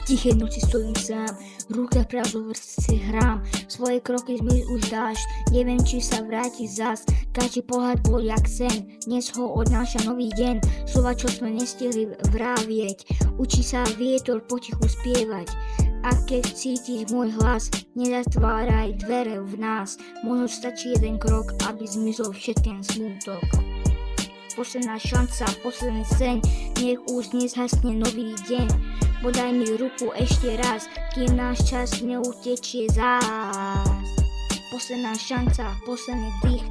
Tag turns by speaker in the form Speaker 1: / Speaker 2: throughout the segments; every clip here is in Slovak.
Speaker 1: tiché noci stojím sám, v rukách prázdnovrstce hrám, svoje kroky zmiz už dáš, neviem či sa vráti zas, každý pohľad bol jak sen, dnes ho odnáša nový deň, slova čo sme nestihli vrávieť, učí sa vietor potichu spievať, a keď cítiš môj hlas, nezatváraj dvere v nás, možno stačí jeden krok, aby zmizol všetký smútok. Posledná šanca, posledný sen, nech už nezhasne nový deň. Podaj mi ruku ešte raz, kým náš čas neutečie zás. Posledná šanca, posledný dých,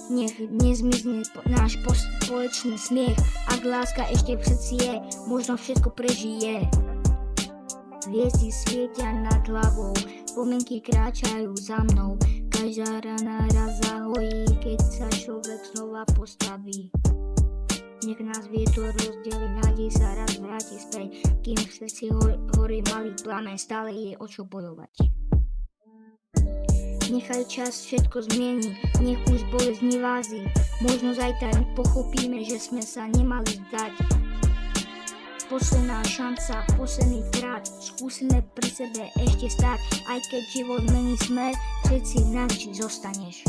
Speaker 1: nech nezmizne náš spoločný smiech. Ak láska ešte v srdci je, možno všetko prežije. Hviezdy svietia nad hlavou, spomienky kráčajú za mnou. Každá rana raz zahojí, keď sa človek znova postaví. Nech nás vietor rozdelí, nádej sa raz vráti späť, kým v srdci horí malý plamen, stále je o čo bojovať. Nechaj čas všetko zmieniť, nech už bolesť nevází, možno zajtra pochopíme, že sme sa nemali zdať. Posledná šanca, posledný krát, skúsime pri sebe ešte stáť, aj keď život mení smer, všetci navždy zostaneš.